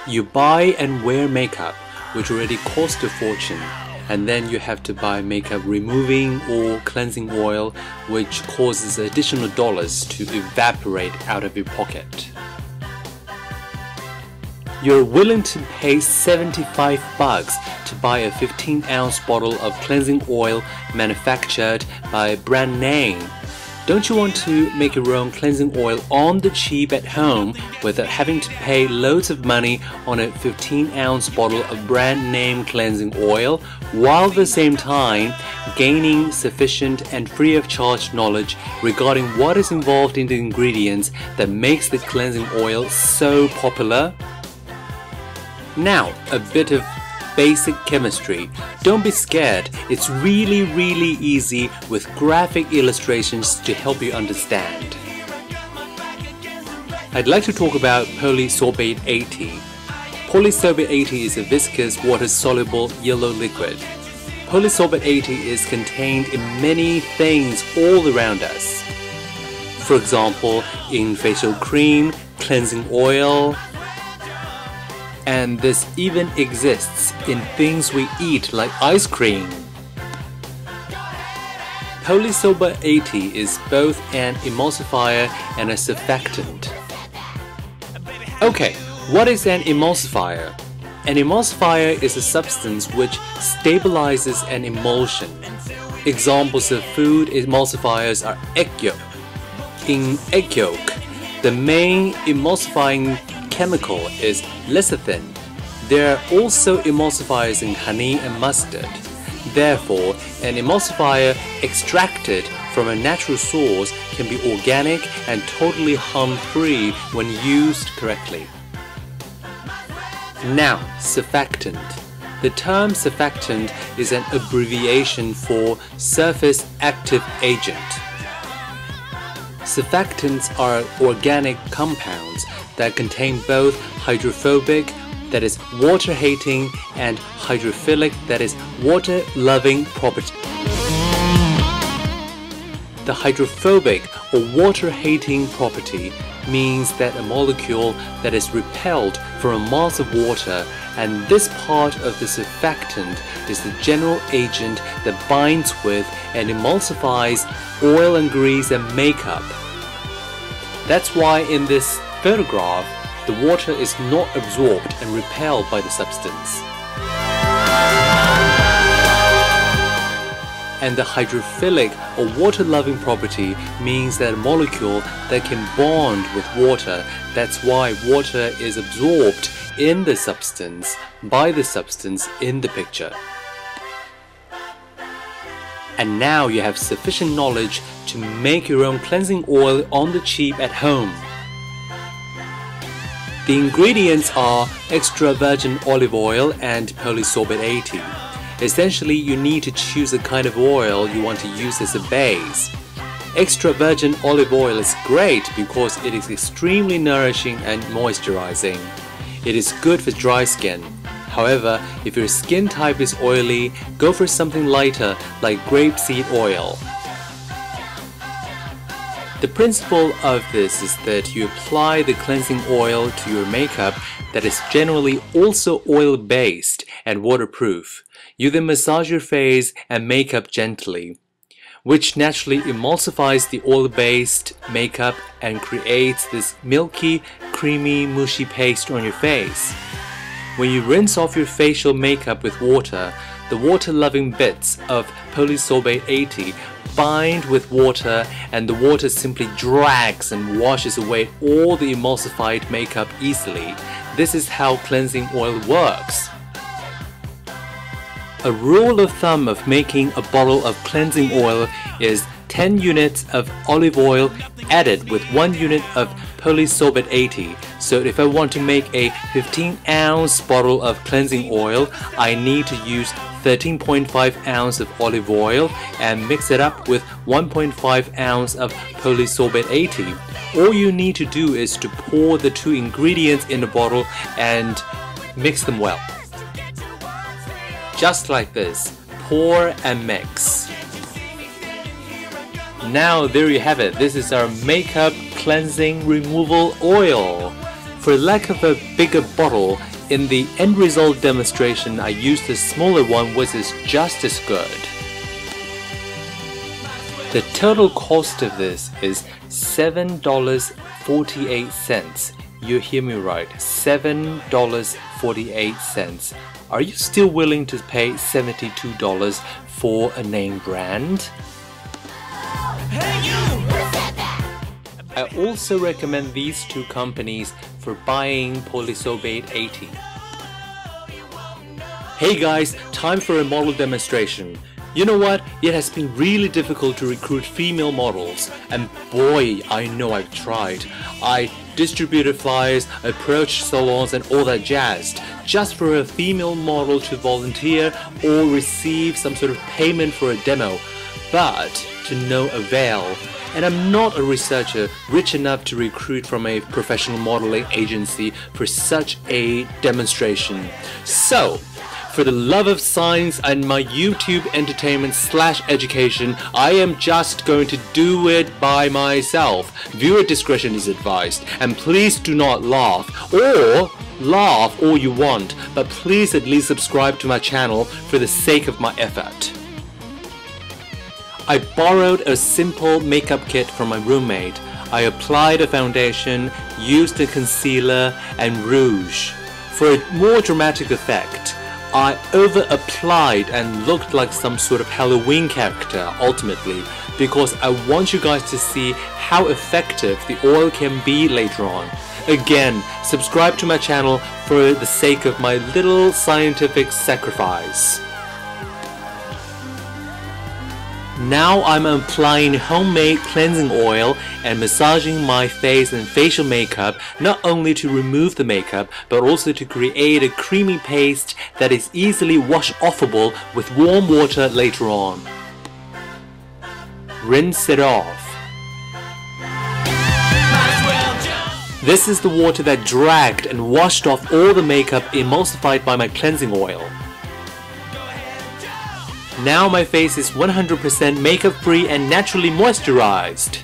You buy and wear makeup, which already cost a fortune, and then you have to buy makeup removing or cleansing oil, which causes additional dollars to evaporate out of your pocket. You're willing to pay $75 to buy a 15-ounce bottle of cleansing oil manufactured by a brand name. Don't you want to make your own cleansing oil on the cheap at home without having to pay loads of money on a 15-ounce bottle of brand name cleansing oil, while at the same time gaining sufficient and free of charge knowledge regarding what is involved in the ingredients that makes the cleansing oil so popular? Now, a bit of basic chemistry. Don't be scared, it's really easy with graphic illustrations to help you understand. I'd like to talk about Polysorbate 80. Polysorbate 80 is a viscous water-soluble yellow liquid. Polysorbate 80 is contained in many things all around us. For example, in facial cream, cleansing oil, and this even exists in things we eat like ice cream. Polysorbate 80 is both an emulsifier and a surfactant. Okay, what is an emulsifier? An emulsifier is a substance which stabilizes an emulsion. Examples of food emulsifiers are egg yolk. In egg yolk, the main emulsifying chemical is lecithin. There are also emulsifiers in honey and mustard. Therefore, an emulsifier extracted from a natural source can be organic and totally harm-free when used correctly. Now, surfactant. The term surfactant is an abbreviation for surface active agent. Surfactants are organic compounds that contain both hydrophobic, that is water-hating, and hydrophilic, that is water-loving properties. The hydrophobic or water-hating property means that a molecule that is repelled from a mass of water, and this part of the surfactant is the general agent that binds with and emulsifies oil and grease and makeup. That's why in this photograph, the water is not absorbed and repelled by the substance. And the hydrophilic or water-loving property means that a molecule that can bond with water. That's why water is absorbed in the substance by the substance in the picture. And now you have sufficient knowledge to make your own cleansing oil on the cheap at home. The ingredients are extra virgin olive oil and Polysorbate 80. Essentially, you need to choose the kind of oil you want to use as a base. Extra virgin olive oil is great because it is extremely nourishing and moisturizing. It is good for dry skin. However, if your skin type is oily, go for something lighter like grapeseed oil. The principle of this is that you apply the cleansing oil to your makeup that is generally also oil-based and waterproof. You then massage your face and makeup gently, which naturally emulsifies the oil-based makeup and creates this milky, creamy, mushy paste on your face. When you rinse off your facial makeup with water, the water-loving bits of Polysorbate 80 bind with water, and the water simply drags and washes away all the emulsified makeup easily. This is how cleansing oil works. A rule of thumb of making a bottle of cleansing oil is 10 units of olive oil added with 1 unit of Polysorbate 80. So if I want to make a 15-ounce bottle of cleansing oil, I need to use 13.5 ounce of olive oil and mix it up with 1.5 ounce of Polysorbate 80. All you need to do is to pour the two ingredients in the bottle and mix them well. Just like this, pour and mix. Now there you have it, this is our makeup cleansing removal oil. For lack of a bigger bottle, In the end result demonstration, I used a smaller one which is just as good. The total cost of this is $7.48. You hear me right, $7.48. Are you still willing to pay $72 for a name brand? I also recommend these two companies for buying Polysorbate 80. Hey guys, time for a model demonstration. You know what? It has been really difficult to recruit female models, and boy, I know I've tried. I distributed flyers, approached salons and all that jazz, just for a female model to volunteer or receive some sort of payment for a demo, but to no avail. And I'm not a researcher rich enough to recruit from a professional modeling agency for such a demonstration. So, for the love of science and my YouTube entertainment / education, I am just going to do it by myself. Viewer discretion is advised, and please do not laugh, or laugh all you want, but please at least subscribe to my channel for the sake of my effort. I borrowed a simple makeup kit from my roommate. I applied a foundation, used a concealer and rouge. For a more dramatic effect, I over-applied and looked like some sort of Halloween character ultimately, because I want you guys to see how effective the oil can be later on. Again, subscribe to my channel for the sake of my little scientific sacrifice. Now I'm applying homemade cleansing oil and massaging my face and facial makeup, not only to remove the makeup but also to create a creamy paste that is easily wash-offable with warm water later on. Rinse it off. This is the water that dragged and washed off all the makeup emulsified by my cleansing oil. Now my face is 100% makeup free and naturally moisturized.